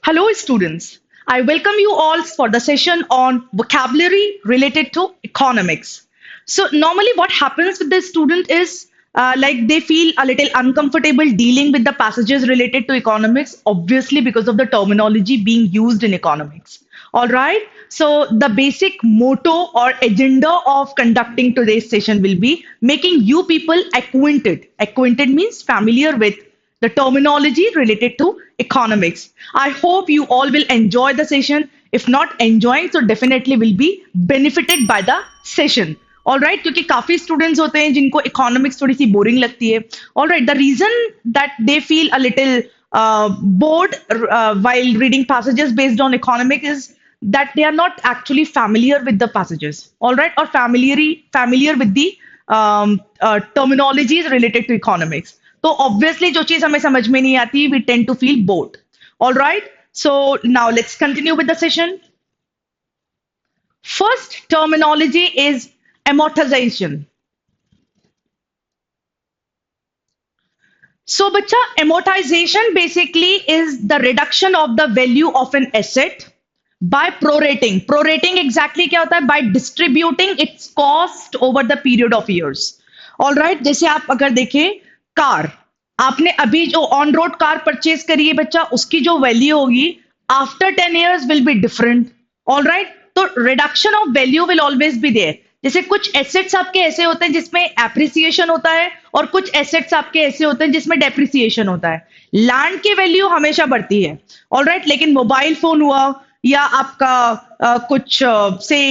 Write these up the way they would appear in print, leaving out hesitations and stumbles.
Hello, students. I welcome you all for the session on vocabulary related to economics. So, normally, what happens with the student is like they feel a little uncomfortable dealing with the passages related to economics, obviously, because of the terminology being used in economics. All right. So, the basic motto or agenda of conducting today's session will be making you people acquainted. Acquainted means familiar with the terminology related to economics. I hope you all will enjoy the session. If not enjoying, so definitely will be benefited by the session. All right क्योंकि काफी students होते हैं जिनको economics थोड़ी सी boring लगती है all right the reason that they feel a little bored while reading passages based on economic is that they are not actually familiar with the passages all right or familiar with the terminologies related to economics तो obviously जो चीज हमें समझ में नहीं आती we tend to feel bored all right so now let's continue with the session first terminology is amortization. So, bacha, amortization basically is the reduction of the value of an asset by prorating. Prorating exactly क्या होता है? By distributing its cost over the period of years. All right, जैसे आप अगर देखें car, आपने अभी जो ऑन रोड कार परचेज करी है बच्चा, उसकी जो वैल्यू होगी after 10 years will be different. All right, तो reduction of value will always be there. जैसे कुछ एसेट्स आपके ऐसे होते हैं जिसमें एप्रिसिएशन होता है और कुछ एसेट्स आपके ऐसे होते हैं जिसमें डेप्रिसिएशन होता है. लैंड की वैल्यू हमेशा बढ़ती है ऑल राइट, लेकिन मोबाइल फोन हुआ या आपका कुछ से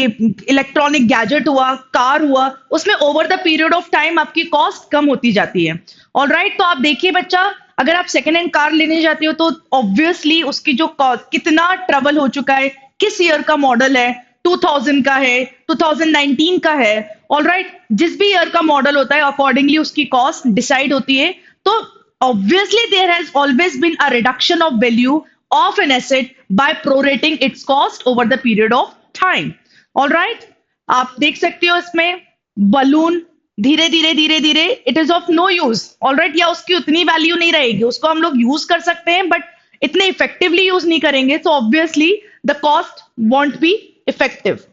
इलेक्ट्रॉनिक गैजेट हुआ, कार हुआ, उसमें over the period of time आपकी कॉस्ट कम होती जाती है ऑल राइट. तो आप देखिए बच्चा, अगर आप सेकेंड हैंड कार लेने जाते हो तो ऑब्वियसली उसकी जो कितना ट्रबल हो चुका है, किस ईयर का मॉडल है, 2000 का है, 2019 का है ऑल राइट, जिस भी ईयर का मॉडल होता है अकॉर्डिंगली उसकी कॉस्ट डिसाइड होती है. तो obviously there has always been a reduction of value of an asset by prorating its cost over the period of time. All right, आप देख सकते हो इसमें बलून धीरे धीरे धीरे धीरे it is of no use all right, या उसकी उतनी वैल्यू नहीं रहेगी, उसको हम लोग यूज कर सकते हैं बट इतने इफेक्टिवली यूज नहीं करेंगे, so obviously the cost won't be effective.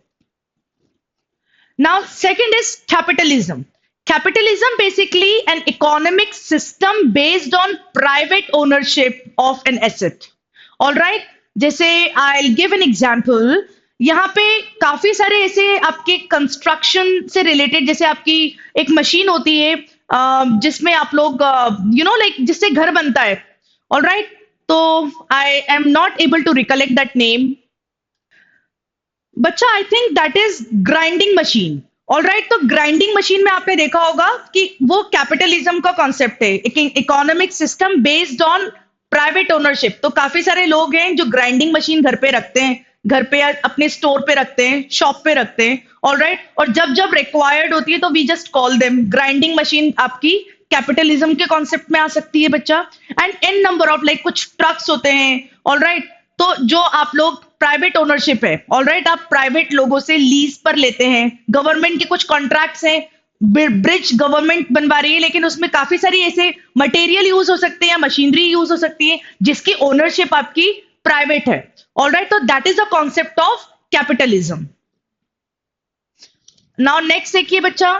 Now second is capitalism. Capitalism basically an economic system based on private ownership of an asset. All right, जैसे आई गिव एन एग्जाम्पल, यहाँ पे काफी सारे ऐसे आपके construction से रिलेटेड, जैसे आपकी एक मशीन होती है जिसमें आप लोग यू नो लाइक जिससे घर बनता है ऑल राइट. तो I am not able to recollect that name बच्चा, I think that is grinding machine all right. तो ग्राइंडिंग मशीन में आपने देखा होगा कि वो कैपिटलिज्म का कॉन्सेप्ट है, economic system based on private ownership. तो काफी सारे लोग हैं जो ग्राइंडिंग मशीन घर पे रखते हैं, घर पे या अपने स्टोर पे रखते हैं, शॉप पे रखते हैं ऑल राइट, और जब जब रिक्वायर्ड होती है तो we just call them. Grinding machine आपकी कैपिटलिज्म के कॉन्सेप्ट में आ सकती है बच्चा. And in number of like कुछ ट्रक्स होते हैं ऑल राइट, तो जो आप लोग प्राइवेट ओनरशिप है ऑल राइट, आप प्राइवेट लोगों से लीज पर लेते हैं. गवर्नमेंट के कुछ कॉन्ट्रैक्ट्स हैं, ब्रिज गवर्नमेंट बनवा रही है लेकिन उसमें काफी सारी ऐसे मटेरियल यूज हो सकते हैं या मशीनरी यूज हो सकती है जिसकी ओनरशिप आपकी प्राइवेट है ऑल राइट. तो that is the concept of capitalism. Now next देखिए बच्चा,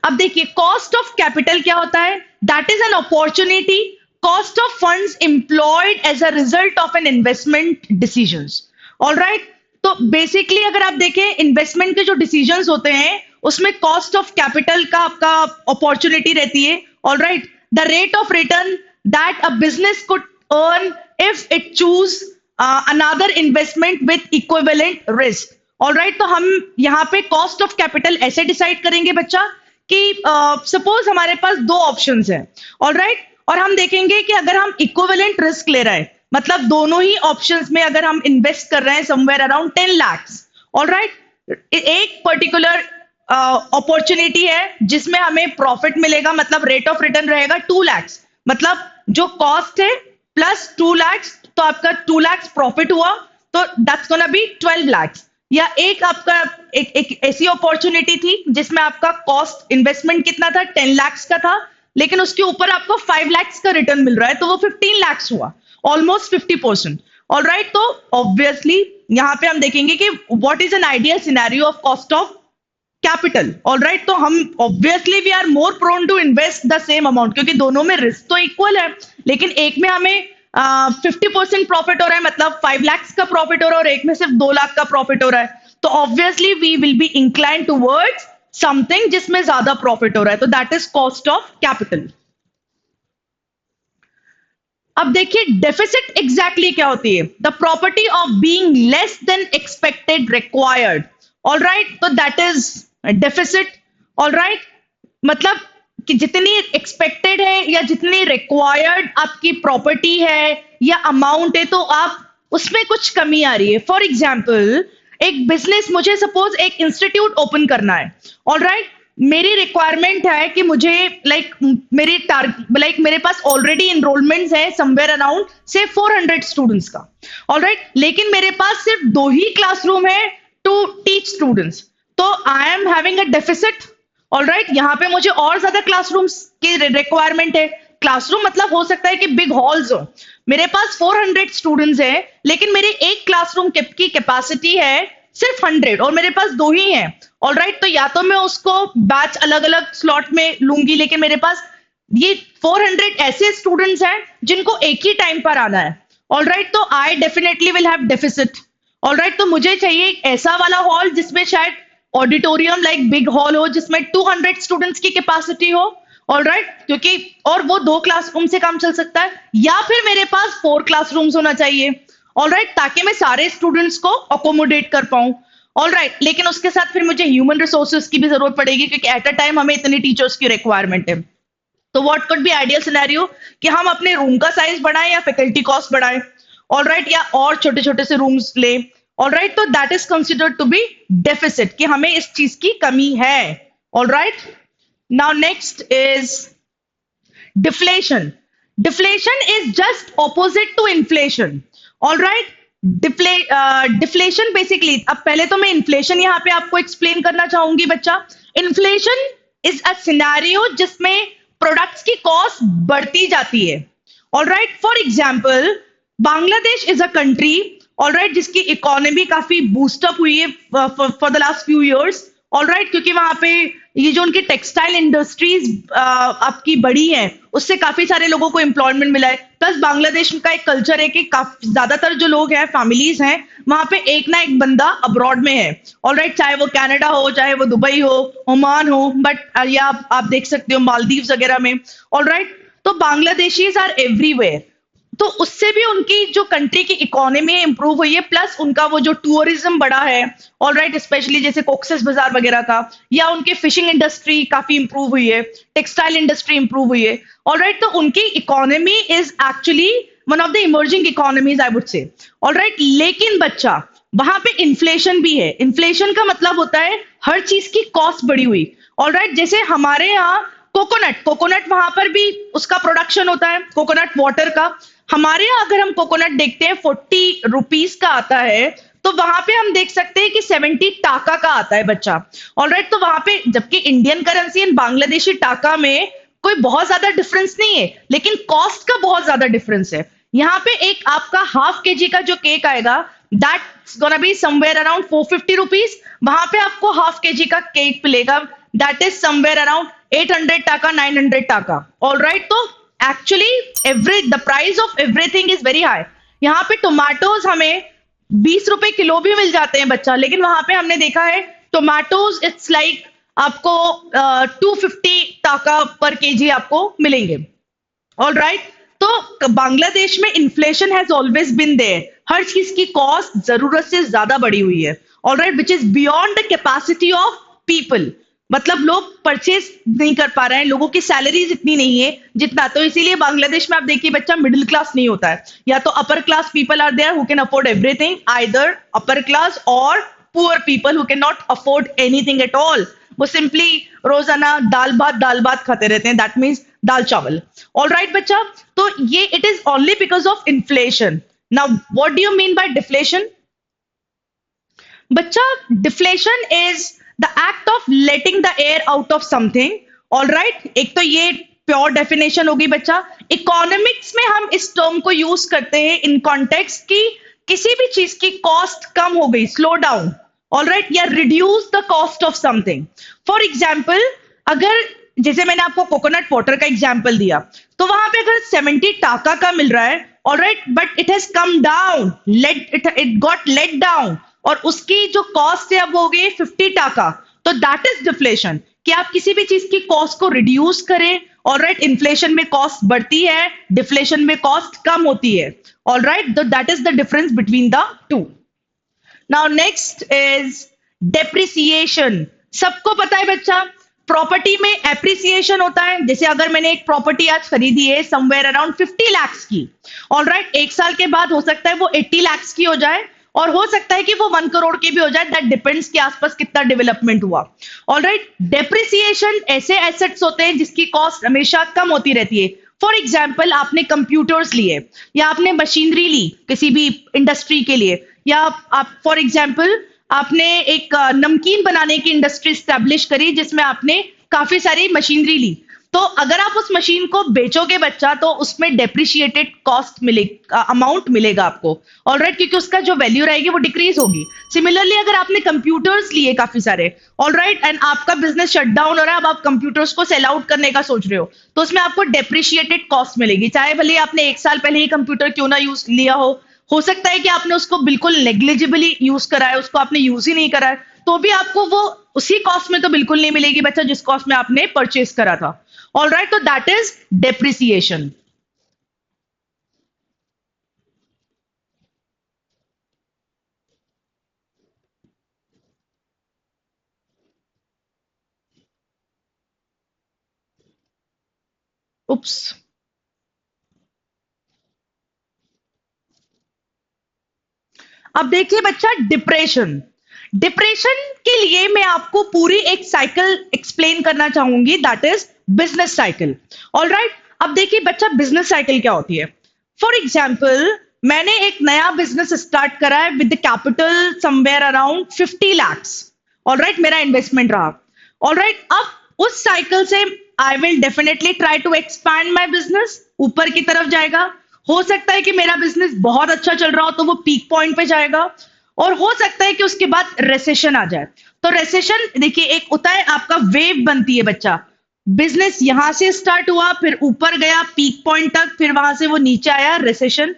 अब देखिए कॉस्ट ऑफ कैपिटल क्या होता है? That is an opportunity cost of funds employed as a result of an investment decisions all right. तो बेसिकली अगर आप देखें इन्वेस्टमेंट के जो डिसीजंस होते हैं उसमें कॉस्ट ऑफ कैपिटल का आपका अपॉर्चुनिटी रहती है all right. The rate of return that a business could earn if it choose another investment with equivalent risk all right. तो हम यहाँ पे कॉस्ट ऑफ कैपिटल ऐसे डिसाइड करेंगे बच्चा कि सपोज हमारे पास दो ऑप्शंस हैं ऑल राइट, और हम देखेंगे कि अगर हम इक्विवेलेंट रिस्क ले रहे हैं, मतलब दोनों ही ऑप्शंस में अगर हम इन्वेस्ट कर रहे हैं somewhere around 10 lakhs all right, एक पर्टिकुलर अपॉर्चुनिटी है जिसमें हमें प्रॉफिट मिलेगा, मतलब रेट ऑफ रिटर्न रहेगा 2 lakhs, मतलब जो कॉस्ट है प्लस 2 lakhs, तो आपका 2 lakhs प्रॉफिट हुआ, तो दैट्स गोना बी 12 lakhs. या एक आपका एक ऐसी अपॉर्चुनिटी थी जिसमें आपका कॉस्ट इन्वेस्टमेंट कितना था, 10 lakhs का था, लेकिन उसके ऊपर आपको 5 lakhs का रिटर्न मिल रहा है, तो वो 15 lakhs हुआ ऑलमोस्ट 50%। ऑल राइट, तो ऑब्वियसली यहाँ पे हम देखेंगे कि what is an ideal scenario of cost of capital. All right, तो हम obviously we are more prone to invest the same amount, क्योंकि दोनों में रिस्क तो इक्वल है, लेकिन एक में हमें 50% प्रॉफिट हो रहा है, मतलब 5 लाख का प्रॉफिट हो रहा है, और एक में सिर्फ 2 लाख का प्रॉफिट हो रहा है, तो obviously we will be incline towards something जिसमें ज्यादा प्रॉफिट हो रहा है, तो that is cost of capital. अब देखिए डेफिसिट एग्जैक्टली क्या होती है, the property of being less than expected required. All right, तो that is deficit. All right, मतलब कि जितनी एक्सपेक्टेड है या जितनी रिक्वायर्ड आपकी प्रॉपर्टी है या अमाउंट है, तो आप उसमें कुछ कमी आ रही है। फॉर एग्जाम्पल, एक बिजनेस, मुझे सपोज एक इंस्टीट्यूट ओपन करना है। ऑल राइट, मेरी रिक्वायरमेंट है कि मुझे मेरे पास ऑलरेडी इनरोलमेंट्स है समवेयर अराउंड से 400 स्टूडेंट्स का। ऑल राइट, लेकिन मेरे पास सिर्फ 2 ही क्लासरूम है टू टीच स्टूडेंट्स, तो I am having a deficit. All right, यहाँ पे मुझे और ज्यादा क्लासरूम्स की रिक्वायरमेंट है। क्लासरूम मतलब हो सकता है कि बिग हॉल्स हो। मेरे पास 400 स्टूडेंट्स हैं, लेकिन मेरे एक क्लासरूम की कैपेसिटी है सिर्फ 100 और मेरे पास 2 ही हैं। ऑल राइट, तो या तो मैं उसको बैच अलग अलग स्लॉट में लूंगी, लेकिन मेरे पास ये 400 ऐसे स्टूडेंट्स हैं जिनको एक ही टाइम पर आना है। ऑल राइट, तो I definitely will have deficit. All right, तो मुझे चाहिए एक ऐसा वाला हॉल जिसमें शायद ऑडिटोरियम लाइक बिग हॉल हो, जिसमें 200 स्टूडेंट्स की कैपेसिटी हो। ऑल राइट, क्योंकि और वो 2 क्लासरूम से काम चल सकता है, या फिर मेरे पास 4 क्लासरूम्स होना चाहिए। ऑल राइट, ताकि मैं सारे स्टूडेंट्स को अकोमोडेट कर पाऊं। ऑल राइट, लेकिन उसके साथ फिर मुझे ह्यूमन रिसोर्सेज की भी जरूरत पड़ेगी, क्योंकि एट अ टाइम हमें इतनी टीचर्स की रिक्वायरमेंट है। तो what could be ideal scenario कि हम अपने रूम का साइज बढ़ाएं या फैकल्टी कॉस्ट बढ़ाएं। ऑल राइट, या और छोटे छोटे से रूम्स ले। ऑल राइट, तो that is considered to be deficit, कि हमें इस चीज की कमी है। All right, now next is deflation. Deflation is just opposite to inflation. All right, deflation basically, अब पहले तो मैं इन्फ्लेशन यहाँ पे आपको एक्सप्लेन करना चाहूंगी बच्चा। इन्फ्लेशन इज अ सिनेरियो जिसमें प्रोडक्ट्स की कॉस्ट बढ़ती जाती है। All right, for example, Bangladesh is a country, all right, जिसकी इकोनॉमी काफी बूस्टअप हुई है for the last few years. All right, क्योंकि वहां पे ये जो उनकी टेक्सटाइल इंडस्ट्रीज आपकी बड़ी है, उससे काफी सारे लोगों को एम्प्लॉयमेंट मिला है। प्लस बांग्लादेश का एक कल्चर है कि काफी ज्यादातर जो लोग हैं, फैमिलीज हैं, वहां पे एक ना एक बंदा अब्रॉड में है। ऑल राइट, चाहे वो कनाडा हो, चाहे वो दुबई हो, ओमान हो, बट या आप देख सकते हो मालदीव्स वगैरह में। ऑल राइट, तो बांग्लादेशीज आर एवरीवेयर, तो उससे भी उनकी जो कंट्री की इकोनॉमी इंप्रूव हुई है, प्लस उनका वो जो टूरिज्म बढ़ा है। ऑल राइट, स्पेशली जैसे कोक्सेस बाजार वगैरह का, या उनकी फिशिंग इंडस्ट्री काफी इंप्रूव हुई है, टेक्सटाइल इंडस्ट्री इंप्रूव हुई है। ऑल राइट, तो उनकी economy is actually one of the emerging economies, I would say. All right, लेकिन बच्चा वहां पे इन्फ्लेशन भी है। इन्फ्लेशन का मतलब होता है हर चीज की कॉस्ट बढ़ी हुई। ऑल राइट, जैसे हमारे यहाँ कोकोनट वहां पर भी उसका प्रोडक्शन होता है, कोकोनट वाटर का। हमारे यहाँ अगर हम कोकोनट देखते हैं 40 रुपीज का आता है, तो वहां पे हम देख सकते हैं कि 70 टाका का आता है बच्चा। ऑल राइट, तो वहां पे जबकि इंडियन करेंसी एंड बांग्लादेशी टाका में कोई बहुत ज्यादा डिफरेंस नहीं है, लेकिन कॉस्ट का बहुत ज्यादा डिफरेंस है। यहाँ पे एक आपका हाफ केजी का जो केक आएगा, that's gonna be somewhere around 450 rupees. वहां पे आपको हाफ केजी का केक मिलेगा, दैट इज समवेयर अराउंड 800 टाका, 900 टाका। ऑल राइट, तो actually the price of everything is very high. यहाँ पे टोमेटोज हमें 20 रुपए किलो भी मिल जाते हैं बच्चा, लेकिन वहां पे हमने देखा है टोमेटोज इट्स लाइक आपको 250 टाका पर केजी आपको मिलेंगे। ऑल राइट, तो बांग्लादेश में inflation has always been there, हर चीज की कॉस्ट जरूरत से ज्यादा बढ़ी हुई है। All right, which is beyond the capacity of people, मतलब लोग परचेज नहीं कर पा रहे हैं, लोगों की सैलरीज इतनी नहीं है जितना, तो इसीलिए बांग्लादेश में आप देखिए बच्चा मिडिल क्लास नहीं होता है, या तो upper class people are there who can afford everything, either upper class और poor people who can not afford anything at all. वो सिंपली रोजाना दाल भात खाते रहते हैं, दैट मीन्स दाल चावल। ऑल राइट बच्चा, तो ये it is only because of inflation. Now what do you mean by deflation? बच्चा, deflation is the act of letting the air out of something. All right, एक तो ये प्योर डेफिनेशन होगी बच्चा। इकोनॉमिक्स में हम इस टर्म को यूज करते हैं इन कॉन्टेक्स्ट की किसी भी चीज की कॉस्ट कम हो गई, स्लो डाउन, ऑलराइट, या reduce the cost of something. For example, अगर जैसे मैंने आपको कोकोनट वाटर का एग्जाम्पल दिया, तो वहां पे अगर 70 टाका का मिल रहा है, all right, but it has come down, it got let down, और उसकी जो कॉस्ट है अब हो गई 50 टाका, तो दैट इज डिफ्लेशन। कि आप किसी भी चीज की कॉस्ट को रिड्यूस करें, ऑलराइट, इन्फ्लेशन में कॉस्ट बढ़ती है, डिफ्लेशन में कॉस्ट कम होती है, ऑलराइट, तो that is the difference between the two. Now next is depreciation. सबको पता है बच्चा, प्रॉपर्टी में एप्रिसिएशन होता है। जैसे अगर मैंने एक प्रॉपर्टी आज खरीदी है समवेयर अराउंड 50 lakhs की, ऑलराइट, एक साल के बाद हो सकता है वो 80 lakhs की हो जाए, और हो सकता है कि वो 1 करोड़ की भी हो जाए, दैट डिपेंड्स कि आसपास कितना डेवलपमेंट हुआ, ऑलराइट। डेप्रिसिएशन ऐसे एसेट्स होते हैं जिसकी कॉस्ट हमेशा कम होती रहती है। फॉर एग्जाम्पल, आपने कंप्यूटर्स लिए या आपने मशीनरी ली किसी भी इंडस्ट्री के लिए, या आप फॉर एग्जाम्पल आपने एक नमकीन बनाने की इंडस्ट्री स्टैब्लिश करी जिसमें आपने काफी सारी मशीनरी ली, तो अगर आप उस मशीन को बेचोगे बच्चा, तो उसमें डेप्रिशिएटेड कॉस्ट मिलेगा, अमाउंट मिलेगा आपको, ऑलराइट, क्योंकि उसका जो वैल्यू रहेगी वो डिक्रीज होगी। सिमिलरली, अगर आपने कंप्यूटर्स लिए काफी सारे, ऑलराइट, एंड आपका बिजनेस शट डाउन हो रहा है, अब आप कंप्यूटर्स को सेल आउट करने का सोच रहे हो, तो उसमें आपको डेप्रिशिएटेड कॉस्ट मिलेगी, चाहे भले आपने 1 साल पहले ही कंप्यूटर क्यों ना यूज लिया हो सकता है कि आपने उसको बिल्कुल नेग्लिजिबली यूज करा है, उसको आपने यूज ही नहीं करा है, तो भी आपको वो उसी कॉस्ट में तो बिल्कुल नहीं मिलेगी बच्चा जिस कॉस्ट में आपने परचेस करा था, ऑलराइट, तो दैट इज डेप्रिसिएशन। उप्स। अब देखिए बच्चा, डिप्रेशन। डिप्रेशन के लिए मैं आपको पूरी एक साइकिल एक्सप्लेन करना चाहूंगी, that is business cycle, alright. अब देखिए बच्चा, बिजनेस साइकिल क्या होती है। फॉर एग्जाम्पल, मैंने एक नया बिजनेस स्टार्ट करा है with capital somewhere around 50 lakhs, all right, मेरा इन्वेस्टमेंट रहा, ऑलराइट। अब उस साइकिल से I will definitely try to expand my business, ऊपर की तरफ जाएगा। हो सकता है कि मेरा बिजनेस बहुत अच्छा चल रहा हो तो वो पीक पॉइंट पे जाएगा, और हो सकता है कि उसके बाद रेसेशन आ जाए। तो रेसेशन देखिए, एक होता है आपका वेव बनती है बच्चा, बिजनेस यहां से स्टार्ट हुआ, फिर ऊपर गया पीक पॉइंट तक, फिर वहां से वो नीचे आया, रेसेशन।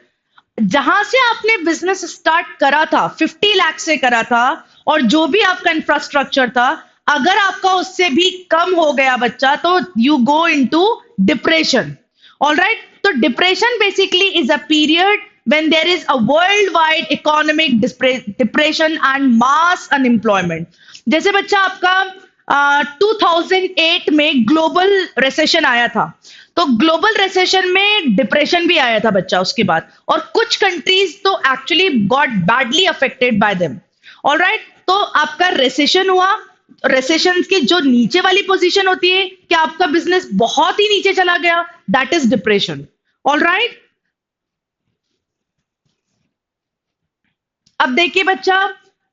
जहां से आपने बिजनेस स्टार्ट करा था 50 लाख से करा था, और जो भी आपका इंफ्रास्ट्रक्चर था, अगर आपका उससे भी कम हो गया बच्चा, तो you go into depression, all right. तो depression basically is a period when there is a worldwide economic depression and mass unemployment। जैसे बच्चा आपका 2008 में ग्लोबल रिसेशन आया था, तो ग्लोबल रिसेशन में डिप्रेशन भी आया था बच्चा उसके बाद, और कुछ कंट्रीज तो actually got badly affected by them, alright. तो आपका रिसेशन हुआ, रिसेशन की जो नीचे वाली पोजीशन होती है कि आपका बिजनेस बहुत ही नीचे चला गया, दैट इज डिप्रेशन, ऑलराइट। अब देखिए बच्चा,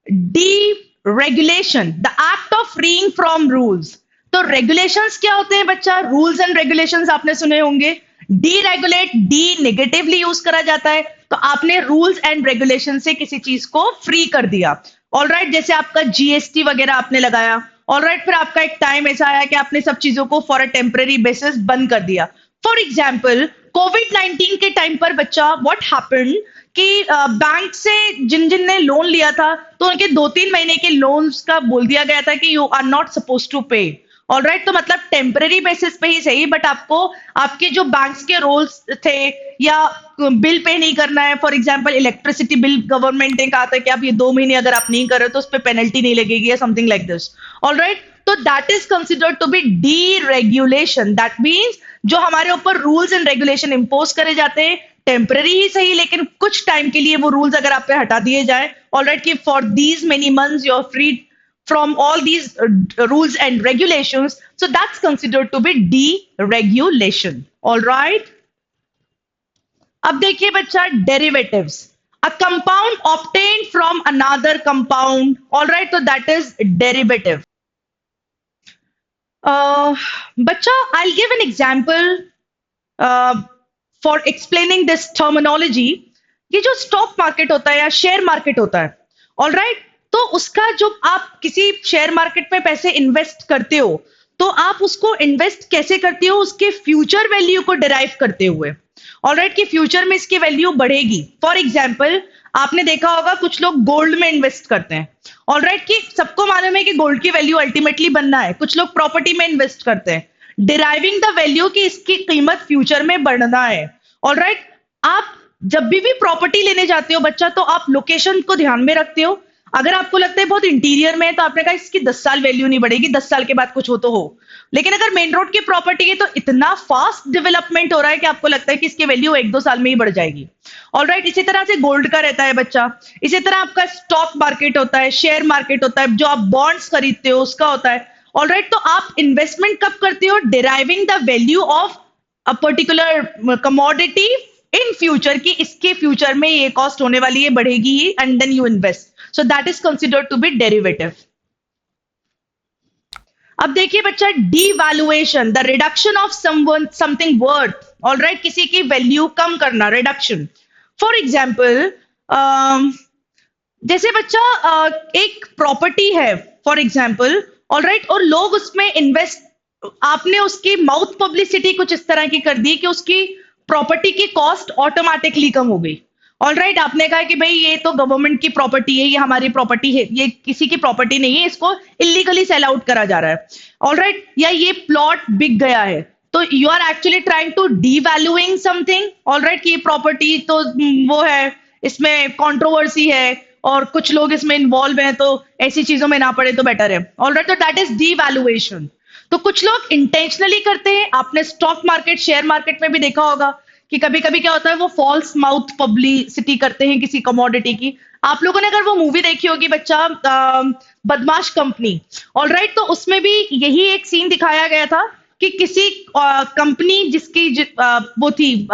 D regulation, the act of freeing from rules. तो रेगुलेशंस क्या होते हैं बच्चा, रूल्स एंड रेगुलेशंस आपने सुने होंगे। D regulate, D negatively use करा जाता है, तो आपने रूल्स एंड रेगुलेशन से किसी चीज को फ्री कर दिया, ऑलराइट। जैसे आपका जीएसटी वगैरह आपने लगाया, ऑलराइट, फिर आपका एक टाइम ऐसा आया कि आपने सब चीजों को फॉर अ टेम्पररी बेसिस बंद कर दिया। फॉर एग्जाम्पल, कोविड-19 के टाइम पर बच्चा व्हाट हैपेंड कि बैंक से जिन जिन ने लोन लिया था, तो उनके 2-3 महीने के लोन्स का बोल दिया गया था कि you are not suppose to pay, all right. तो मतलब टेम्पररी बेसिस पे ही सही, बट आपको आपके जो बैंक्स के रोल्स थे, या बिल पे नहीं करना है, for example electricity bill government ने कहा था कि आप ये 2 महीने अगर आप नहीं कर रहे तो उस पर पेनल्टी नहीं लगेगी, या समथिंग लाइक दिस, ऑलराइट। तो that is considered to be deregulation. That means जो हमारे ऊपर रूल्स एंड रेगुलेशन इम्पोज करे जाते हैं, टेम्पररी ही सही, लेकिन कुछ टाइम के लिए वो रूल्स अगर आप पे हटा दिए जाए, ऑलराइट, कि for these many months you are free from all these rules and regulations, so that's considered to be deregulation, all right। अब देखिए बच्चा, derivatives, a compound obtained from another compound, all right, so that is derivative। बच्चा, I give an example for explaining this terminology. ये जो stock market होता है या share market होता है, ऑल राइट, तो उसका जो आप किसी शेयर मार्केट में पैसे इन्वेस्ट करते हो, तो आप उसको इन्वेस्ट कैसे करते हो? उसके फ्यूचर वैल्यू को डिराइव करते हुए, ऑल राइट, कि फ्यूचर में इसकी वैल्यू बढ़ेगी। फॉर एग्जाम्पल, आपने देखा होगा कुछ लोग गोल्ड में इन्वेस्ट करते हैं, ऑल राइट, कि सबको मालूम है कि गोल्ड की वैल्यू अल्टीमेटली बनना है। कुछ लोग प्रॉपर्टी में इन्वेस्ट करते हैं, डिराइविंग द वैल्यू कि इसकी कीमत फ्यूचर में बढ़ना है, ऑल राइट। आप जब भी प्रॉपर्टी लेने जाते हो बच्चा, तो आप लोकेशन को ध्यान में रखते हो। अगर आपको लगता है बहुत इंटीरियर में है, तो आपने कहा इसकी 10 साल वैल्यू नहीं बढ़ेगी, 10 साल के बाद कुछ हो तो हो। लेकिन अगर मेन रोड की प्रॉपर्टी है, तो इतना फास्ट डेवलपमेंट हो रहा है कि आपको लगता है कि इसकी वैल्यू 1-2 साल में ही बढ़ जाएगी, ऑल राइट। इसी तरह से गोल्ड का रहता है बच्चा। इसी तरह आपका स्टॉक मार्केट होता है, शेयर मार्केट होता है, जो आप बॉन्ड्स खरीदते हो उसका होता है, ऑल राइट। तो आप इन्वेस्टमेंट कब करते हो? Deriving the value of a particular commodity in future, की इसके फ्यूचर में ये कॉस्ट होने वाली है, बढ़ेगी ही, and then you invest. So that is considered to be derivative. अब देखिए बच्चा, devaluation, the reduction of something worth, all right, किसी की वैल्यू कम करना, रिडक्शन। फॉर एग्जाम्पल, जैसे बच्चा एक प्रॉपर्टी है फॉर एग्जाम्पल, ऑल राइट, और लोग उसमें इन्वेस्ट, आपने उसकी माउथ पब्लिसिटी कुछ इस तरह की कर दी कि उसकी प्रॉपर्टी की कॉस्ट ऑटोमेटिकली कम हो गई, ऑल राइट। आपने कहा कि भाई ये तो गवर्नमेंट की प्रॉपर्टी है, ये हमारी प्रॉपर्टी है, ये किसी की प्रॉपर्टी नहीं है, इसको इलीगली सेल आउट करा जा रहा है, ऑल राइट, या ये प्लॉट बिक गया है। तो you are actually trying to devaluing something, all right, कि ये प्रॉपर्टी तो वो है, इसमें कंट्रोवर्सी है और कुछ लोग इसमें इन्वॉल्व हैं, तो ऐसी चीजों में ना पड़े तो बेटर है, ऑल राइट। तो दैट इज डीवैल्यूएशन। तो कुछ लोग इंटेंशनली करते हैं। आपने स्टॉक मार्केट, शेयर मार्केट में भी देखा होगा कि कभी कभी क्या होता है, वो फॉल्स माउथ पब्लिसिटी करते हैं किसी कमोडिटी की। आप लोगों ने अगर वो मूवी देखी होगी बच्चा, बदमाश कंपनी, ऑल राइट, तो उसमें भी यही एक सीन दिखाया गया था कि किसी कंपनी जिसकी वो थी,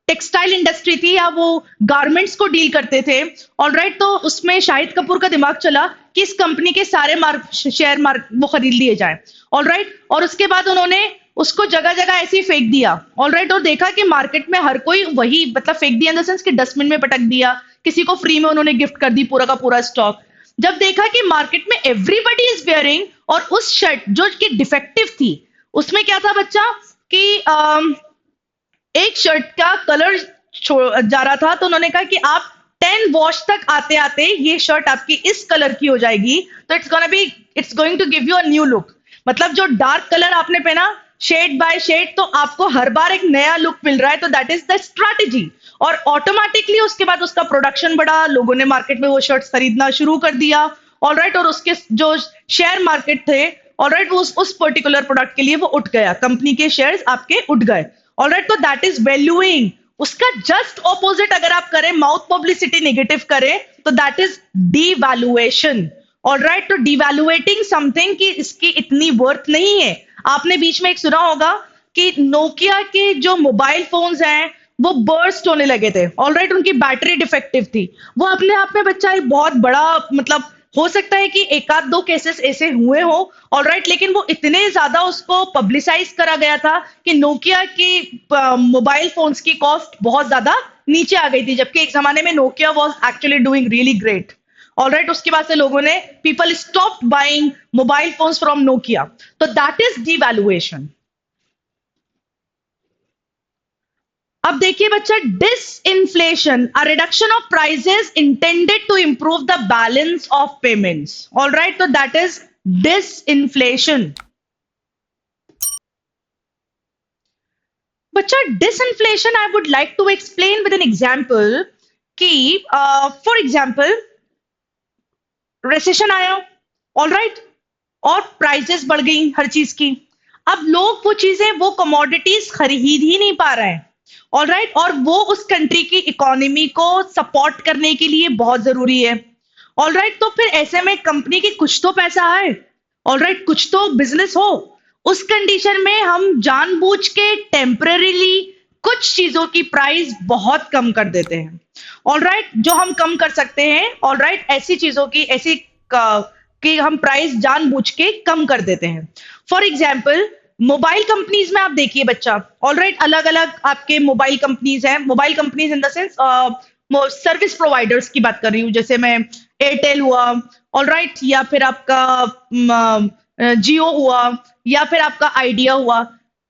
टेक्सटाइल इंडस्ट्री थी, या वो गारमेंट्स को डील करते थे, ऑल राइट, तो उसमें शाहिद कपूर का दिमाग चला कि इस कंपनी के सारे शेयर वो खरीद लिए जाए, ऑल राइट। और उसके बाद उन्होंने उसको जगह जगह ऐसे ही फेंक दिया, ऑल राइट, और देखा कि मार्केट में हर कोई वही, मतलब फेंक दिया इन द सेंस कि डस्टबिन में पटक दिया, किसी को फ्री में उन्होंने गिफ्ट कर दी पूरा का पूरा स्टॉक। जब देखा कि मार्केट में एवरीबडी इज वेयरिंग, और उस शर्ट जो कि डिफेक्टिव थी, उसमें क्या था बच्चा कि एक शर्ट का कलर जा रहा था, तो उन्होंने कहा कि आप 10 वॉश तक आते आते ये शर्ट आपकी इस कलर की हो जाएगी, तो it's going to give you a new look. मतलब जो डार्क कलर आपने पहना, शेड बाय शेड, तो आपको हर बार एक नया लुक मिल रहा है, तो दैट इज द स्ट्रैटेजी। और ऑटोमेटिकली उसके बाद उसका प्रोडक्शन बढ़ा, लोगों ने मार्केट में वो शर्ट्स खरीदना शुरू कर दिया, ऑल राइट, और उसके जो शेयर मार्केट थे, ऑल राइट, वो उस पर्टिकुलर प्रोडक्ट के लिए वो उठ गया, कंपनी के शेयर्स आपके उठ गए, ऑल राइट। तो दैट इज वैल्यूइंग। उसका जस्ट ऑपोजिट अगर आप करें, माउथ पब्लिसिटी नेगेटिव करें, तो that is devaluation, all right. तो डिवैल्यूएटिंग समथिंग कि इसकी इतनी वर्थ नहीं है। आपने बीच में एक सुना होगा कि नोकिया के जो मोबाइल फोन्स हैं वो बर्स्ट होने लगे थे, ऑल राइट, उनकी बैटरी डिफेक्टिव थी। वो अपने आप में बच्चा एक बहुत बड़ा, मतलब हो सकता है कि एक आध दो केसेस ऐसे हुए हो, ऑल राइट, लेकिन वो इतने ज्यादा उसको पब्लिसाइज करा गया था कि नोकिया की मोबाइल फोन्स की कॉस्ट बहुत ज्यादा नीचे आ गई थी, जबकि एक जमाने में Nokia was actually doing really great, all right. उसके बाद से लोगों ने, people stopped buying mobile phones from Nokia, तो दैट इज डिवैल्यूएशन। अब देखिए बच्चा, disinflation, a reduction of prices intended to improve the balance of payments, all right, तो दैट इज डिसइंफ्लेशन। बच्चा, disinflation I would like to explain with an example कि for example recession आया, all right, और prices बढ़ गई हर चीज की। अब लोग वो चीजें, वो कमोडिटीज खरीद ही नहीं पा रहे हैं, ऑल राइट, और वो उस कंट्री की इकोनॉमी को सपोर्ट करने के लिए बहुत जरूरी है, ऑल राइट। तो फिर ऐसे में कंपनी की कुछ तो पैसा है, ऑल राइट, कुछ तो बिजनेस हो। उस कंडीशन में हम जानबूझ के टेम्पररीली कुछ चीजों की प्राइस बहुत कम कर देते हैं, ऑल राइट, जो हम कम कर सकते हैं, ऑल राइट, ऐसी चीजों की, ऐसी कि हम प्राइस जानबूझ के कम कर देते हैं। फॉर एग्जाम्पल मोबाइल कंपनीज में आप देखिए बच्चा, ऑल राइट, अलग अलग आपके मोबाइल कंपनीज हैं, mobile companies in the sense service providers की बात कर रही हूँ, जैसे मैं एयरटेल हुआ, ऑल राइट, या फिर आपका जियो हुआ, या फिर आपका आइडिया हुआ।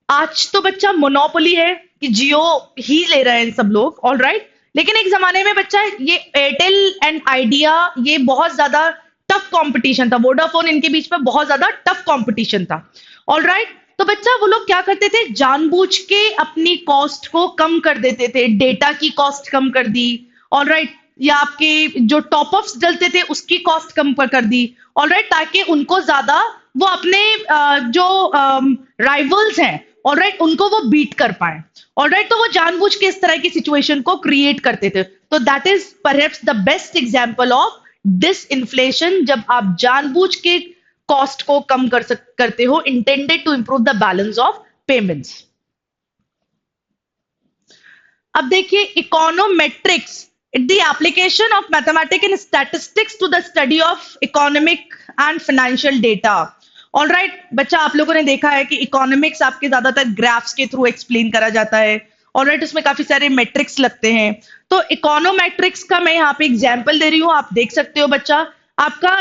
आज तो बच्चा मोनोपोली है कि जियो ही ले रहे हैं सब लोग, ऑल राइट, लेकिन एक जमाने में बच्चा ये एयरटेल एंड आइडिया ये बहुत ज्यादा टफ कंपटीशन था, वोडाफोन इनके बीच में बहुत ज्यादा टफ कंपटीशन था, ऑल राइट। तो बच्चा वो लोग क्या करते थे, जानबूझ के अपनी कॉस्ट को कम कर देते थे, डेटा की कॉस्ट कम कर दी, ऑल राइट, या आपके जो टॉप अप्स डलते थे उसकी कॉस्ट कम कर दी, ऑल राइट, ताकि उनको ज्यादा वो अपने जो राइवल्स हैं, ऑल राइट, उनको वो बीट कर पाए, ऑल राइट। तो वो जानबूझ के इस तरह की सिचुएशन को क्रिएट करते थे। तो that is perhaps the best example of disinflation, जब आप जानबूझ के कॉस्ट को कम करते हो, intended to improve the balance of payments. अब देखिए econometrics, the application of mathematics and statistics to the study of economic and financial data। All right बच्चा, आप लोगों ने देखा है कि इकोनॉमिक्स आपके ज्यादातर ग्राफ्स के थ्रू एक्सप्लेन करा जाता है, ऑल राइट, उसमें काफी सारे मेट्रिक्स लगते हैं। तो इकोनोमेट्रिक्स का मैं यहाँ पे एग्जाम्पल दे रही हूँ, आप देख सकते हो बच्चा, आपका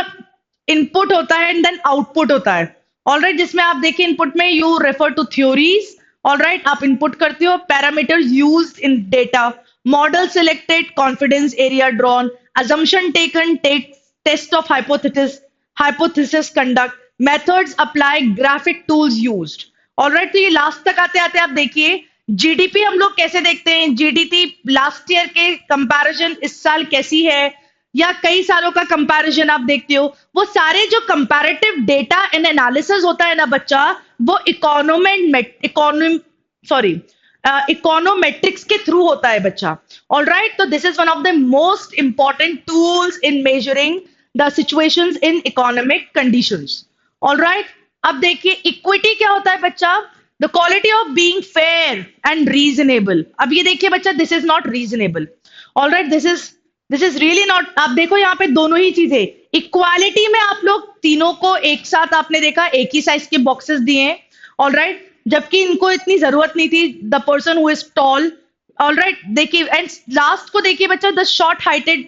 इनपुट होता है एंड देन आउटपुट होता है, ऑल राइट, जिसमें आप देखिए इनपुट में you refer to theories, all right, आप इनपुट करते हो, parameters used in data, model selected, confidence area drawn, assumption taken, test of hypothesis conduct, methods apply, graphic tools used। Alright, तो ये last तक आते आते आप देखिए जीडीपी हम लोग कैसे देखते हैं, जीडीपी लास्ट ईयर के कंपैरिजन इस साल कैसी है, या कई सालों का कंपैरिजन आप देखते हो, वो सारे जो कंपैरेटिव डेटा एंड एनालिसिस होता है ना बच्चा, वो इकोनोमेट्रिक्स के थ्रू होता है बच्चा, ऑल राइट। तो this is one of the most important tools in measuring the situations in economic conditions, all right. अब देखिए इक्विटी क्या होता है बच्चा, the quality of being fair and reasonable. अब ये देखिए बच्चा, this is not reasonable, all right, this is really not. आप देखो यहाँ पे दोनों ही चीजें, इक्वालिटी में आप लोग तीनों को एक साथ आपने देखा, एक ही साइज के बॉक्सेस दिए हैं, ऑल राइट, जबकि इनको इतनी जरूरत नहीं थी, the person who is tall, all right, देखिए, एंड लास्ट को देखिए बच्चा, the short heighted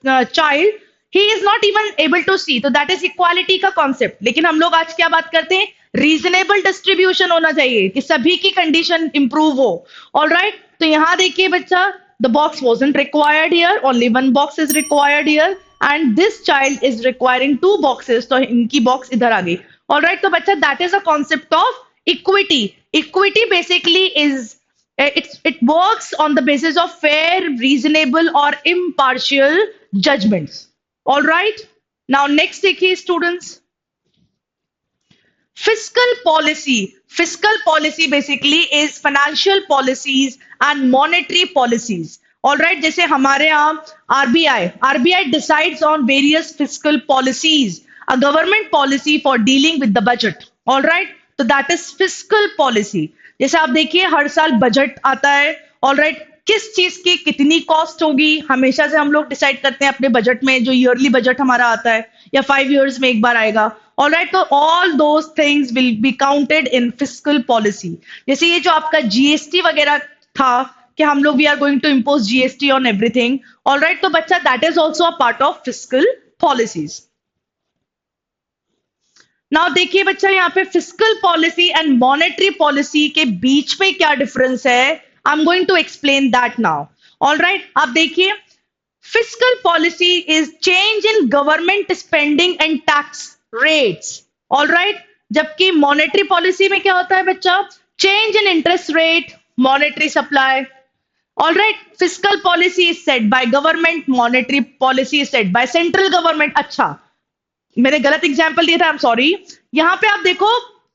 child, he is not even able to see, तो दैट इज इक्वालिटी का कॉन्सेप्ट। लेकिन हम लोग आज क्या बात करते हैं, रीजनेबल डिस्ट्रीब्यूशन होना चाहिए कि सभी की कंडीशन इंप्रूव हो, ऑल राइट। तो यहां देखिए बच्चा, the box wasn't required here, only one box is required here, and this child is requiring 2 boxes, तो इनकी बॉक्स इधर आ गई, ऑल राइट। तो बच्चा that is a concept of equity। Equity basically is it works on the basis of fair, reasonable or impartial judgments, all right। Now next देखिए students, fiscal policy basically is financial policies and monetary policies, all right। जैसे हमारे यहाँ RBI decides on various fiscal policies, a government policy for dealing with the budget, all right। तो that is fiscal policy. जैसे आप देखिए हर साल budget आता है, ऑल राइट, किस चीज की कितनी कॉस्ट होगी हमेशा से हम लोग डिसाइड करते हैं अपने बजट में, जो ईयरली बजट हमारा आता है या 5 years में एक बार आएगा, ऑल राइट। तो all those things will be counted in fiscal policy. जैसे ये जो आपका जीएसटी वगैरह था कि हम लोग we are going to impose GST on everything, all right, तो बच्चा that is also a part of fiscal policies. Now देखिए बच्चा, यहाँ पे fiscal policy and monetary policy के बीच में क्या डिफरेंस है, I am going to explain that now, all right. आप देखिए, fiscal policy is change in government spending and tax rates, all right, जबकि मॉनेटरी पॉलिसी में क्या होता है बच्चा, change in interest rate, monetary supply, all right. Fiscal policy is set by government, monetary policy is set bye central government. अच्छा, मैंने गलत example दिया था, आई एम सॉरी। यहां पे आप देखो,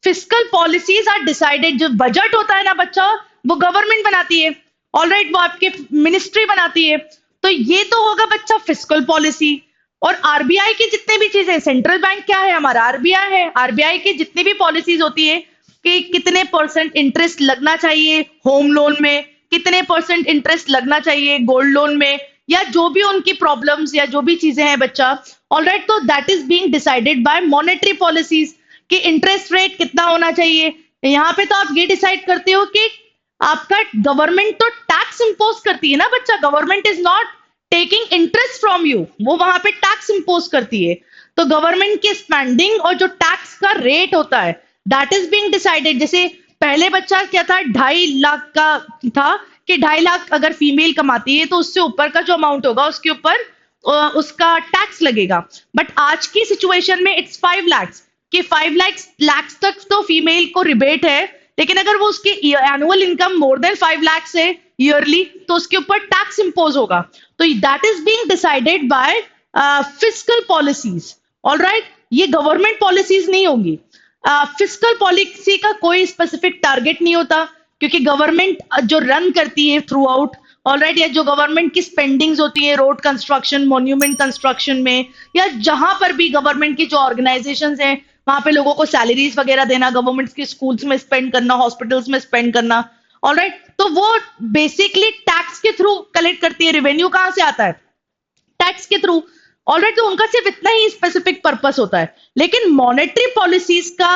फिस्कल पॉलिसीज आर डिसाइडेड, जो बजट होता है ना बच्चा, वो गवर्नमेंट बनाती है, ऑल राइट, वो आपके मिनिस्ट्री बनाती है। तो ये तो होगा बच्चा फिस्कल पॉलिसी। और आरबीआई की जितने भी चीजें, सेंट्रल बैंक क्या है हमारा, आरबीआई है, आरबीआई की जितनी भी पॉलिसीज होती है कि कितने % इंटरेस्ट लगना चाहिए होम लोन में, कितने % इंटरेस्ट लगना चाहिए गोल्ड लोन में, या जो भी उनकी प्रॉब्लम्स या जो भी चीजें हैं बच्चा, ऑल राइट, तो that is being decided by monetary policies. कि इंटरेस्ट रेट कितना होना चाहिए। यहाँ पे तो आप ये डिसाइड करते हो कि आपका गवर्नमेंट तो टैक्स इंपोज करती है ना बच्चा, government is not taking interest from you, वो वहां पे टैक्स इंपोज करती है। तो गवर्नमेंट की स्पेंडिंग और जो टैक्स का रेट होता है दैट इज बीइंग डिसाइडेड। जैसे पहले बच्चा क्या था, 2.5 लाख का था कि 2.5 लाख अगर फीमेल कमाती है तो उससे ऊपर का जो अमाउंट होगा उसके ऊपर उसका टैक्स लगेगा। बट आज की सिचुएशन में इट्स 5 लाख, कि 5 लाख तक तो फीमेल को रिबेट है, लेकिन अगर वो उसकी annual income more than 5 lakh है ईयरली तो उसके ऊपर टैक्स इंपोज होगा। तो that is being decided by fiscal policies. Alright, ये गवर्नमेंट पॉलिसीज नहीं होंगी। फिस्कल पॉलिसी का कोई स्पेसिफिक टारगेट नहीं होता, क्योंकि गवर्नमेंट जो रन करती है थ्रू आउट, ऑलराइट, या जो गवर्नमेंट की स्पेंडिंग्स होती है रोड कंस्ट्रक्शन, मॉन्यूमेंट कंस्ट्रक्शन में, या जहां पर भी गवर्नमेंट की जो ऑर्गेनाइजेशंस हैं वहां पे लोगों को सैलरीज वगैरह देना, गवर्नमेंट के स्कूल्स में स्पेंड करना, हॉस्पिटल्स में स्पेंड करना, ऑलराइट, तो वो बेसिकली टैक्स के थ्रू कलेक्ट करती है। रेवेन्यू कहां से आता है? टैक्स के थ्रू। ऑलराइट, तो उनका सिर्फ इतना ही स्पेसिफिक पर्पस होता है। लेकिन मॉनेटरी पॉलिसीज का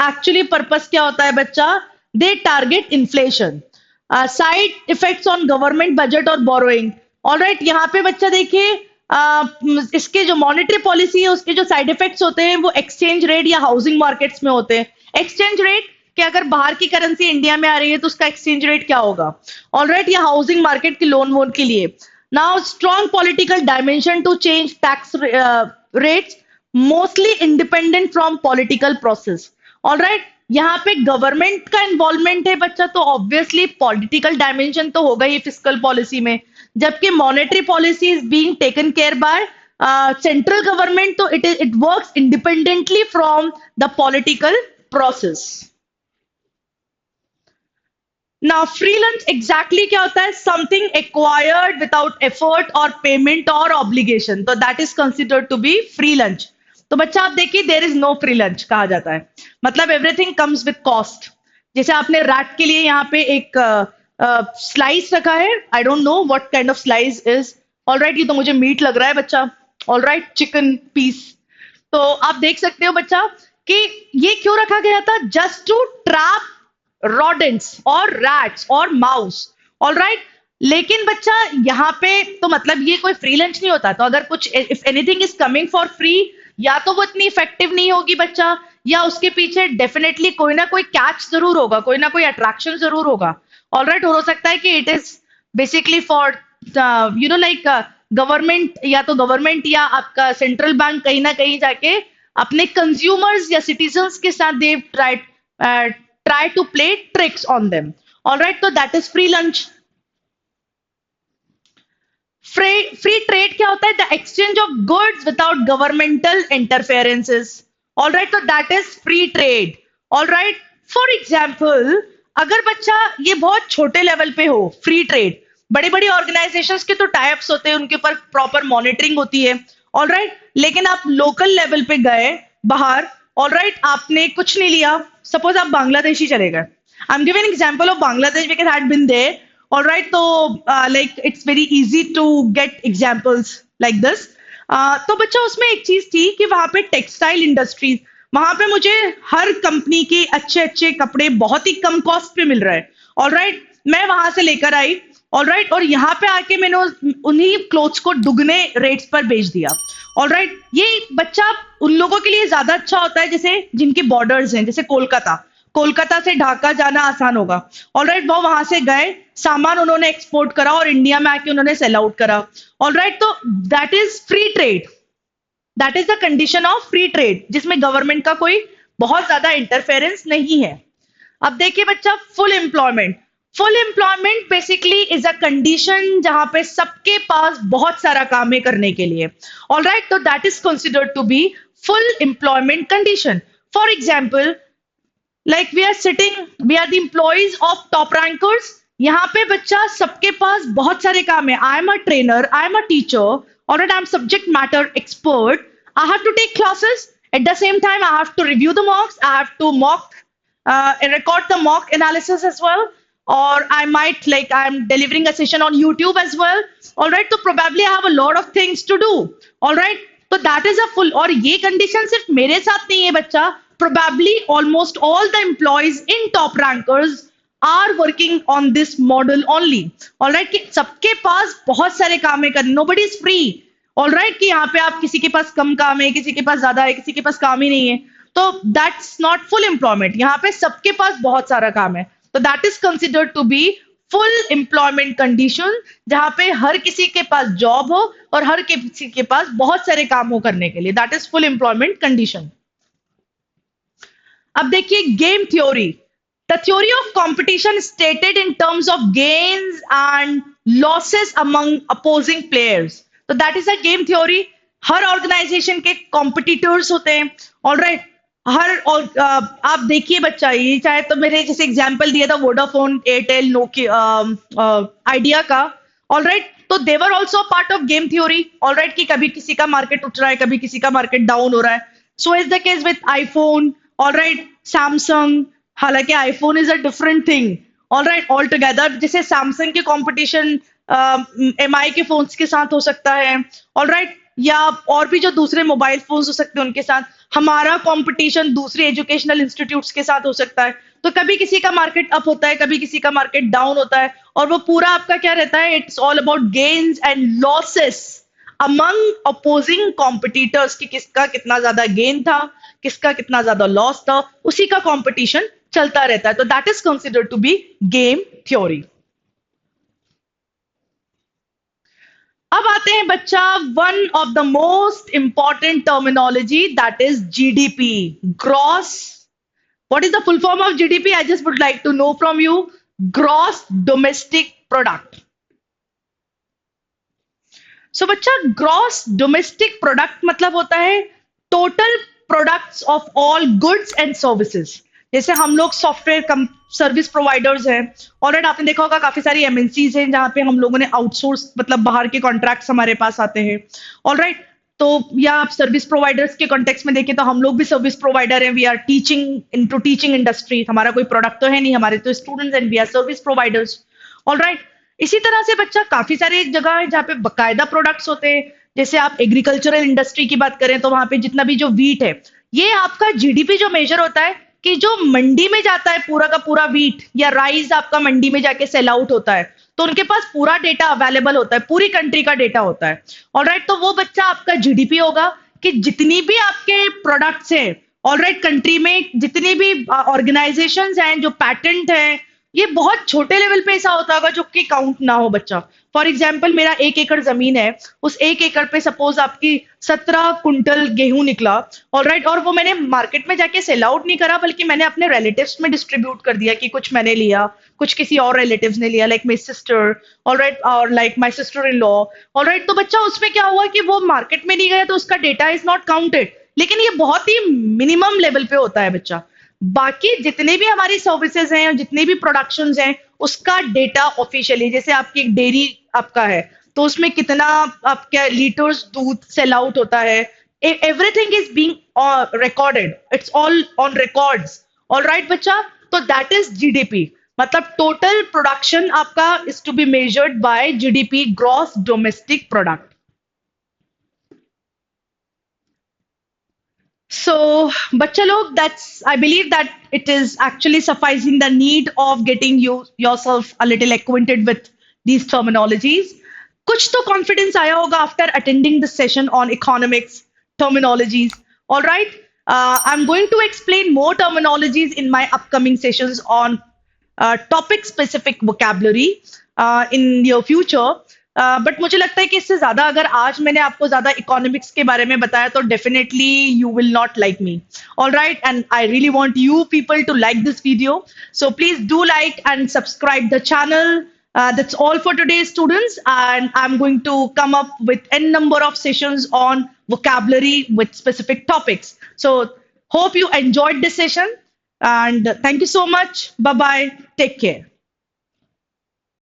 एक्चुअली पर्पस क्या होता है बच्चा? दे target inflation, side effects on government budget और बोरोइंग। ऑलराइट, यहाँ पे बच्चा देखिए इसके जो मॉनेटरी पॉलिसी है उसके जो साइड इफेक्ट्स होते हैं वो एक्सचेंज रेट या हाउसिंग मार्केट्स में होते हैं। एक्सचेंज रेट कि अगर बाहर की करेंसी इंडिया में आ रही है तो उसका एक्सचेंज रेट क्या होगा, ऑलराइट, या हाउसिंग मार्केट की लोन वोन के लिए। Now strong political dimension to change tax rates, mostly independent from political process. All right, यहाँ पे गवर्नमेंट का इन्वॉल्वमेंट है बच्चा, तो ऑब्वियसली पॉलिटिकल डायमेंशन तो होगा ही फिस्कल पॉलिसी में, जबकि monetary policy is being taken care by central government, तो it works independently from the political process. Now free lunch exactly क्या होता है? समथिंग एक्वायर्ड विदाउट एफर्ट और पेमेंट और ऑब्लिगेशन, तो that is considered to be free lunch. तो बच्चा आप देखिए there is no free lunch कहा जाता है, मतलब एवरीथिंग कम्स विद कॉस्ट। जैसे आपने रैट के लिए यहाँ पे एक स्लाइस रखा है, I don't know what kind of slice is, alright, ये तो मुझे मीट लग रहा है बच्चा, ऑलराइट, चिकन पीस। तो आप देख सकते हो बच्चा कि ये क्यों रखा गया था? जस्ट टू ट्रैप rodents और rats और mouse, all right। लेकिन बच्चा यहाँ पे तो मतलब ये कोई फ्री लंच नहीं होता। तो अगर कुछ if anything is coming for free, या तो वो इतनी इफेक्टिव नहीं होगी बच्चा, या उसके पीछे डेफिनेटली कोई ना कोई कैच जरूर होगा, कोई ना कोई अट्रैक्शन जरूर होगा। ऑल राइट, हो सकता है कि it is basically for you know like government, या तो गवर्नमेंट या आपका सेंट्रल बैंक कहीं ना कहीं जाके अपने कंज्यूमर्स या सिटीजन्स के साथ दे try to play tricks on them. All right, so that is free lunch. Free trade क्या होता है? The exchange of goods without governmental interferences. All right, so that is free trade. All right, for example, अगर बच्चा ये बहुत छोटे level पे हो फ्री ट्रेड, बड़ी बड़ी ऑर्गेनाइजेशंस के तो टाइप्स होते हैं, उनके ऊपर प्रॉपर मॉनिटरिंग होती है। ऑल राइट, लेकिन आप लोकल लेवल पे गए बाहर, ऑल राइट, आपने कुछ नहीं लिया, सपोज आप बांग्लादेश ही चले गए, I am giving example of Bangladesh because I had been there, all right, तो like it's very easy to get examples like this. तो बच्चा उसमें एक चीज थी कि वहां पे टेक्सटाइल इंडस्ट्रीज, वहां पे मुझे हर कंपनी के अच्छे अच्छे कपड़े बहुत ही कम कॉस्ट पे मिल रहे हैं। ऑल राइट, मैं वहां से लेकर आई, ऑल राइट, और यहाँ पे आके मैंने उन्हीं क्लोथ्स को दुगने रेट्स पर बेच दिया। ऑल राइट, ये बच्चा उन लोगों के लिए ज्यादा अच्छा होता है जैसे जिनकी बॉर्डर्स हैं, जैसे कोलकाता से ढाका जाना आसान होगा। ऑल राइट, वो वहां से गए, सामान उन्होंने एक्सपोर्ट करा और इंडिया में आके उन्होंने सेल आउट करा। ऑल राइट, तो that is free trade, that is the condition of free trade, जिसमें गवर्नमेंट का कोई बहुत ज्यादा इंटरफेरेंस नहीं है। अब देखिए बच्चा, full employment basically is a condition जहां पे सबके पास बहुत सारा काम है करने के लिए। ऑल राइट, तो that is considered to be full employment condition. For example, like we are the employees of Top Rankers, यहाँ पे बच्चा सबके पास बहुत सारे काम है। I am a trainer, I am a teacher, और I am subject matter expert, I have to take classes, at the same time I have to review the mocks, I have to record the mock analysis as well, or I might like I'm delivering a session on YouTube as well. All right, so probably I have a lot of things to do. All right, so that is a full, और ये condition सिर्फ मेरे साथ नहीं है बच्चा, probably almost all the employees in top rankers are working on this model only. All right, कि सबके पास बहुत सारे काम है करने, nobody is free. All right, कि यहाँ पे आप किसी के पास कम काम है, किसी के पास ज्यादा है, किसी के पास काम ही नहीं है, तो that's not full employment. यहाँ पे सबके पास बहुत सारा काम है, तो that is considered to be full employment condition, जहां पे हर किसी के पास जॉब हो और हर किसी के पास बहुत सारे काम हो करने के लिए, that is full employment condition. अब देखिए game theory. The theory of competition stated in terms of gains and losses among opposing players. तो that is a game theory. हर ऑर्गेनाइजेशन के कॉम्पिटिटर्स होते हैं. ऑलराइट, आप देखिए बच्चा, ये चाहे तो मेरे जैसे एग्जांपल दिया था वोडाफोन, एयरटेल, नोकिया, आइडिया का. ऑलराइट, तो they're also part of game theory. All right, कि कभी किसी का मार्केट उठ रहा है, कभी किसी का मार्केट डाउन हो रहा है. So is the case with iPhone. All right, Samsung, हालांकि iPhone is a different thing. All right, all together जैसे सैमसंग के कॉम्पिटिशन एमआई के फोन्स के साथ हो सकता है. ऑलराइट, या और भी जो दूसरे मोबाइल फोन्स हो सकते हैं उनके साथ. हमारा कंपटीशन दूसरे एजुकेशनल इंस्टीट्यूट्स के साथ हो सकता है. तो कभी किसी का मार्केट अप होता है, कभी किसी का मार्केट डाउन होता है, और वो पूरा आपका क्या रहता है, it's all about gains and losses among opposing competitors, कि किसका कितना ज्यादा गेन था, किसका कितना ज्यादा लॉस था, उसी का कॉम्पिटिशन चलता रहता है. तो that is considered to be game theory. अब आते हैं बच्चा one of the most important terminology, that is GDP, gross. What is the full form of GDP? I just would like to know from you. Gross domestic product. So बच्चा, gross domestic product मतलब होता है total products of all goods and services. जैसे हम लोग software service providers हैं. Already आपने देखा होगा काफी सारी एमएनसीज हैं जहां पे हम लोगों ने आउटसोर्स, मतलब बाहर के कॉन्ट्रैक्ट्स हमारे पास आते हैं. ऑलराइट, तो या आप सर्विस प्रोवाइडर्स के कॉन्टेक्स्ट में देखें तो हम लोग भी सर्विस प्रोवाइडर हैं. We are teaching into teaching industry. हमारा कोई प्रोडक्ट तो है नहीं, हमारे तो students and we are service providers. All right, इसी तरह से बच्चा काफी सारे जगह है जहाँ पे बकायदा प्रोडक्ट्स होते हैं. जैसे आप एग्रीकल्चरल इंडस्ट्री की बात करें तो वहां पे जितना भी जो वीट है, ये आपका जीडीपी जो मेजर होता है, कि जो मंडी में जाता है पूरा का पूरा वीट या राइस आपका मंडी में जाके सेल आउट होता है, तो उनके पास पूरा डेटा अवेलेबल होता है, पूरी कंट्री का डेटा होता है. ऑलराइट, तो वो बच्चा आपका जीडीपी होगा, कि जितनी भी आपके प्रोडक्ट्स हैं ऑलराइट कंट्री में, जितनी भी ऑर्गेनाइजेशंस हैं, जो पैटेंट है, ये बहुत छोटे लेवल पे ऐसा होता होगा जो कि काउंट ना हो बच्चा. फॉर एग्जाम्पल, मेरा 1 एकड़ जमीन है, उस 1 एकड़ पे सपोज आपकी 17 कुंटल गेहूं निकला. ऑलराइट, और वो मैंने मार्केट में जाके सेल आउट नहीं करा, बल्कि मैंने अपने रिलेटिव्स में डिस्ट्रीब्यूट कर दिया, कि कुछ मैंने लिया, कुछ किसी और रिलेटिव्स ने लिया, लाइक माई सिस्टर. ऑलराइट, और like my sister in law. Alright, तो बच्चा उसमें क्या हुआ कि वो मार्केट में नहीं गया, तो उसका डेटा इज नॉट काउंटेड. लेकिन ये बहुत ही मिनिमम लेवल पे होता है बच्चा. बाकी जितने भी हमारी सर्विसेज हैं, जितने भी प्रोडक्शंस हैं, उसका डेटा ऑफिशियली, जैसे आपकी एक डेयरी आपका है, तो उसमें कितना आपका लीटर्स दूध सेल आउट होता है, everything is being recorded, it's all on records. All right बच्चा, तो दैट इज जीडीपी. मतलब टोटल प्रोडक्शन आपका is to be measured by GDP, gross domestic product. So, बच्चा लोग, that's I believe that it is actually sufficing the need of getting you yourself a little acquainted with these terminologies. कुछ तो confidence आया होगा after attending the session on economics terminologies. All right, I'm going to explain more terminologies in my upcoming sessions on topic specific vocabulary in your future. But मुझे लगता है कि इससे ज्यादा अगर आज मैंने आपको ज्यादा इकोनॉमिक्स के बारे में बताया तो definitely you will not like me. All right, and I really want you people to like this video, so please do like and subscribe the channel. That's all for today, students, and I'm going to come up with n number of sessions on vocabulary with specific topics. So hope you enjoyed this session, and thank you so much. Bye bye, take care.